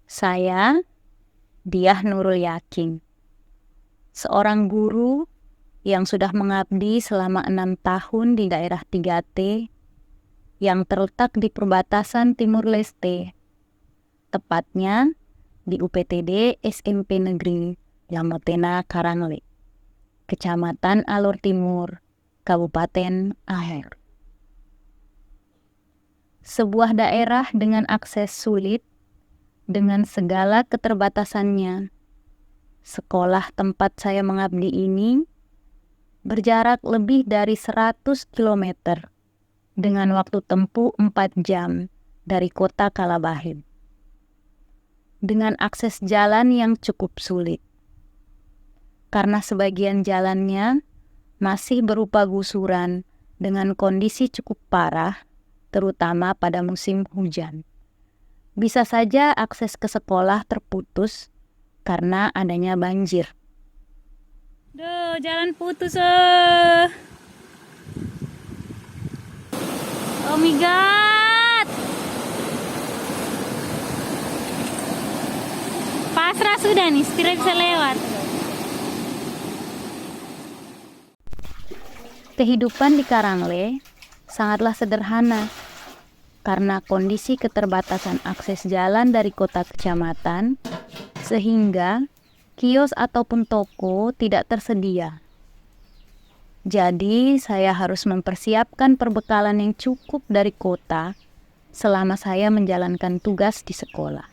Saya, Diah Nurul Yakin, seorang guru yang sudah mengabdi selama 6 tahun di daerah 3T yang terletak di perbatasan Timur Leste, tepatnya di UPTD SMP Negeri Lamotena Karangle, Kecamatan Alor Timur, Kabupaten Aher. Sebuah daerah dengan akses sulit, dengan segala keterbatasannya. Sekolah tempat saya mengabdi ini berjarak lebih dari 100 km dengan waktu tempuh 4 jam dari kota Kalabahit. Dengan akses jalan yang cukup sulit. Karena sebagian jalannya masih berupa gusuran dengan kondisi cukup parah, terutama pada musim hujan. Bisa saja akses ke sekolah terputus karena adanya banjir. Duh, jalan putus. Oh my god. Pasrah sudah nih, tidak bisa lewat. Kehidupan di Karangle sangatlah sederhana karena kondisi keterbatasan akses jalan dari kota kecamatan, sehingga kios ataupun toko tidak tersedia. Jadi, saya harus mempersiapkan perbekalan yang cukup dari kota selama saya menjalankan tugas di sekolah.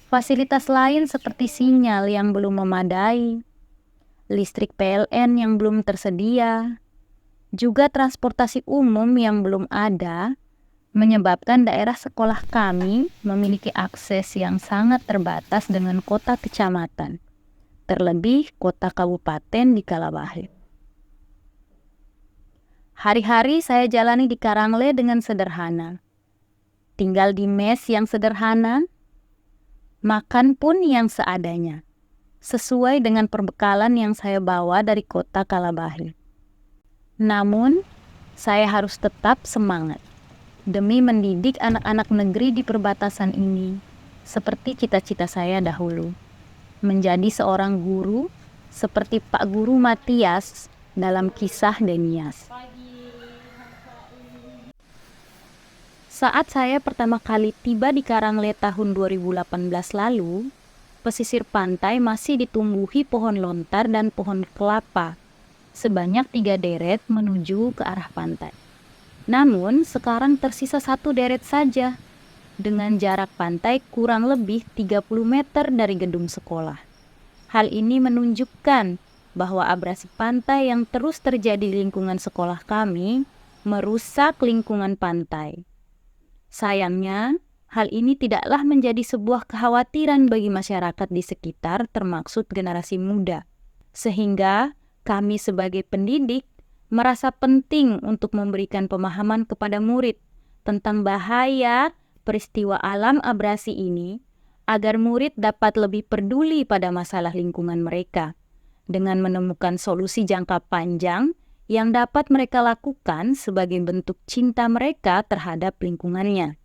Fasilitas lain seperti sinyal yang belum memadai, listrik PLN yang belum tersedia, juga transportasi umum yang belum ada, menyebabkan daerah sekolah kami memiliki akses yang sangat terbatas dengan kota kecamatan, terlebih kota kabupaten di Kalabahit. Hari-hari saya jalani di Karangle dengan sederhana. Tinggal di mes yang sederhana, makan pun yang seadanya, sesuai dengan perbekalan yang saya bawa dari kota Kalabahit. Namun, saya harus tetap semangat demi mendidik anak-anak negeri di perbatasan ini, seperti cita-cita saya dahulu, menjadi seorang guru seperti Pak Guru Matias dalam kisah Denias. Saat saya pertama kali tiba di Karangle tahun 2018 lalu, pesisir pantai masih ditumbuhi pohon lontar dan pohon kelapa, sebanyak 3 deret menuju ke arah pantai. Namun, sekarang tersisa 1 deret saja, dengan jarak pantai kurang lebih 30 meter dari gedung sekolah. Hal ini menunjukkan bahwa abrasi pantai yang terus terjadi di lingkungan sekolah kami merusak lingkungan pantai. Sayangnya, hal ini tidaklah menjadi sebuah kekhawatiran bagi masyarakat di sekitar, termaksud generasi muda. Sehingga kami sebagai pendidik merasa penting untuk memberikan pemahaman kepada murid tentang bahaya peristiwa alam abrasi ini, agar murid dapat lebih peduli pada masalah lingkungan mereka, dengan menemukan solusi jangka panjang yang dapat mereka lakukan sebagai bentuk cinta mereka terhadap lingkungannya.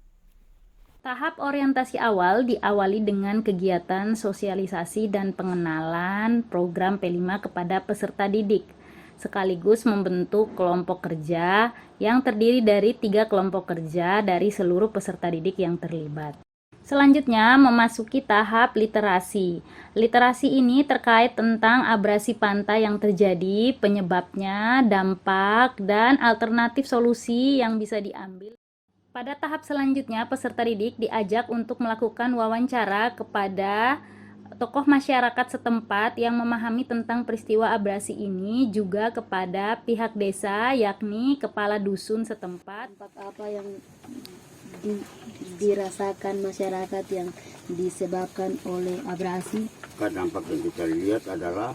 Tahap orientasi awal diawali dengan kegiatan sosialisasi dan pengenalan program P5 kepada peserta didik, sekaligus membentuk kelompok kerja yang terdiri dari 3 kelompok kerja dari seluruh peserta didik yang terlibat. Selanjutnya, memasuki tahap literasi. Literasi ini terkait tentang abrasi pantai yang terjadi, penyebabnya, dampak, dan alternatif solusi yang bisa diambil. Pada tahap selanjutnya, peserta didik diajak untuk melakukan wawancara kepada tokoh masyarakat setempat yang memahami tentang peristiwa abrasi ini, juga kepada pihak desa, yakni kepala dusun setempat. Apa yang dirasakan masyarakat yang disebabkan oleh abrasi? Dampak yang kita lihat adalah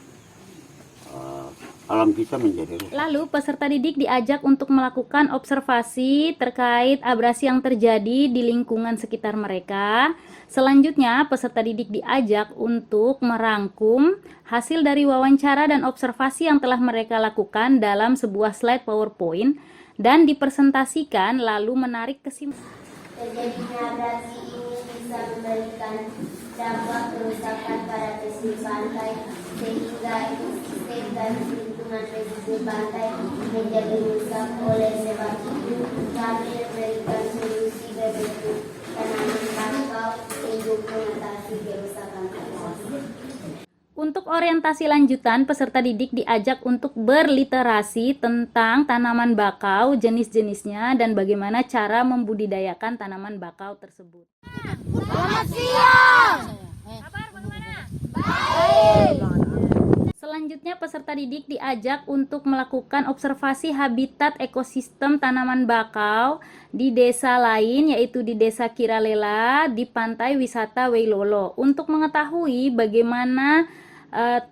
alam kita menjadi rusak. Lalu peserta didik diajak untuk melakukan observasi terkait abrasi yang terjadi di lingkungan sekitar mereka. Selanjutnya peserta didik diajak untuk merangkum hasil dari wawancara dan observasi yang telah mereka lakukan dalam sebuah slide PowerPoint dan dipresentasikan, lalu menarik kesimpulan. Terjadinya abrasi ini bisa dan dampak kerusakan pada pesisir pantai sehingga ekosistem dan lingkungan pesisir pantai menjadi rusak. Oleh sebab itu, kami memberikan solusi berbentuk tanaman bakau untuk mengatasi kerusakan tersebut. Untuk orientasi lanjutan, peserta didik diajak untuk berliterasi tentang tanaman bakau, jenis-jenisnya, dan bagaimana cara membudidayakan tanaman bakau tersebut. Selamat siang. Kabar bagaimana? Baik. Selanjutnya, peserta didik diajak untuk melakukan observasi habitat ekosistem tanaman bakau di desa lain, yaitu di Desa Kiralela di Pantai Wisata Weilolo, untuk mengetahui bagaimana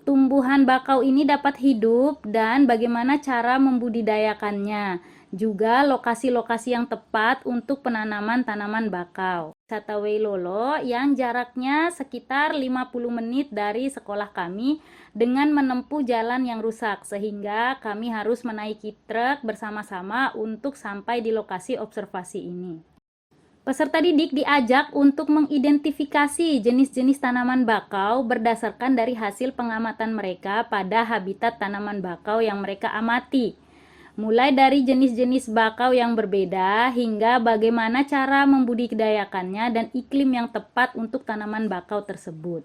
tumbuhan bakau ini dapat hidup dan bagaimana cara membudidayakannya, juga lokasi-lokasi yang tepat untuk penanaman tanaman bakau. Wisata Weilolo yang jaraknya sekitar 50 menit dari sekolah kami dengan menempuh jalan yang rusak, sehingga kami harus menaiki truk bersama-sama untuk sampai di lokasi observasi ini. Peserta didik diajak untuk mengidentifikasi jenis-jenis tanaman bakau berdasarkan dari hasil pengamatan mereka pada habitat tanaman bakau yang mereka amati. Mulai dari jenis-jenis bakau yang berbeda hingga bagaimana cara membudidayakannya dan iklim yang tepat untuk tanaman bakau tersebut.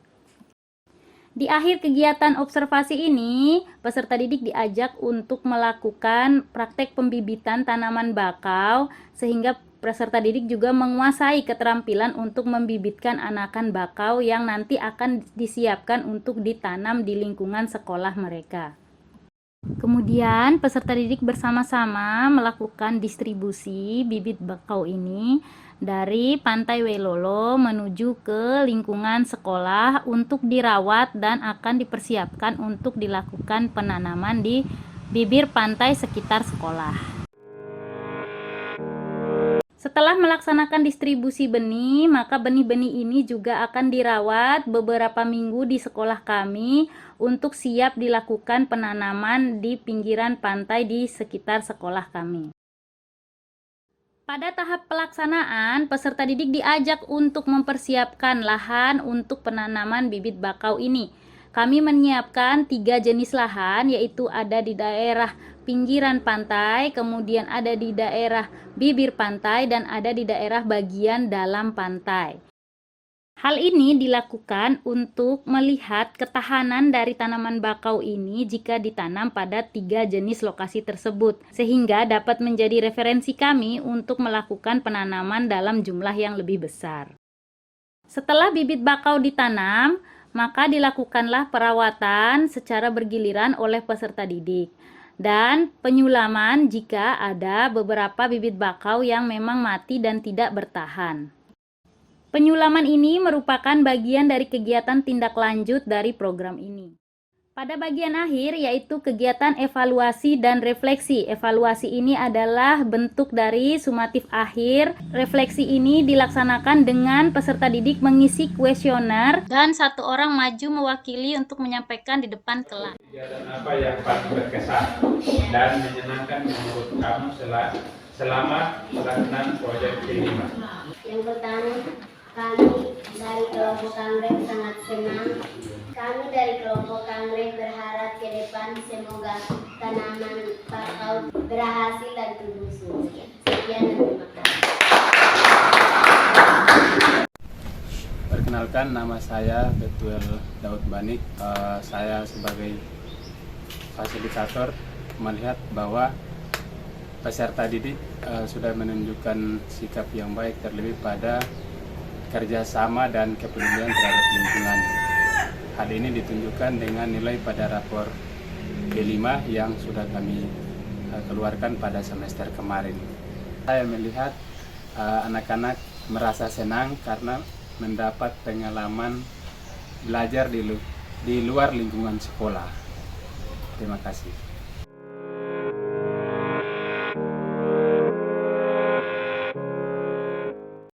Di akhir kegiatan observasi ini, peserta didik diajak untuk melakukan praktek pembibitan tanaman bakau sehingga peserta didik juga menguasai keterampilan untuk membibitkan anakan bakau yang nanti akan disiapkan untuk ditanam di lingkungan sekolah mereka. Kemudian peserta didik bersama-sama melakukan distribusi bibit bakau ini dari Pantai Weilolo menuju ke lingkungan sekolah untuk dirawat dan akan dipersiapkan untuk dilakukan penanaman di bibir pantai sekitar sekolah. Setelah melaksanakan distribusi benih, maka benih-benih ini juga akan dirawat beberapa minggu di sekolah kami untuk siap dilakukan penanaman di pinggiran pantai di sekitar sekolah kami. Pada tahap pelaksanaan, peserta didik diajak untuk mempersiapkan lahan untuk penanaman bibit bakau ini. Kami menyiapkan 3 jenis lahan, yaitu ada di daerah pinggiran pantai, kemudian ada di daerah bibir pantai, dan ada di daerah bagian dalam pantai. Hal ini dilakukan untuk melihat ketahanan dari tanaman bakau ini jika ditanam pada 3 jenis lokasi tersebut, sehingga dapat menjadi referensi kami untuk melakukan penanaman dalam jumlah yang lebih besar. Setelah bibit bakau ditanam, maka dilakukanlah perawatan secara bergiliran oleh peserta didik dan penyulaman jika ada beberapa bibit bakau yang memang mati dan tidak bertahan. Penyulaman ini merupakan bagian dari kegiatan tindak lanjut dari program ini. Pada bagian akhir yaitu kegiatan evaluasi dan refleksi. Evaluasi ini adalah bentuk dari sumatif akhir. Refleksi ini dilaksanakan dengan peserta didik mengisi kuesioner dan 1 orang maju mewakili untuk menyampaikan di depan kelas. Kegiatan apa yang paling berkesan dan menyenangkan menurut kamu selama pelaksanaan proyek K5? Yang pertama, kami dari kelompok Anggrek sangat senang. Kami dari kelompok Anggrek berharap ke depan semoga tanaman bakau berhasil dan tumbuh subur. Sekian dan terima kasih. Perkenalkan, nama saya Betuel Daud Banik. Saya sebagai fasilitator melihat bahwa peserta didik sudah menunjukkan sikap yang baik terlebih pada kerjasama dan kepedulian terhadap lingkungan. Hal ini ditunjukkan dengan nilai pada rapor B5 yang sudah kami keluarkan pada semester kemarin. Saya melihat anak-anak merasa senang karena mendapat pengalaman belajar di luar lingkungan sekolah. Terima kasih.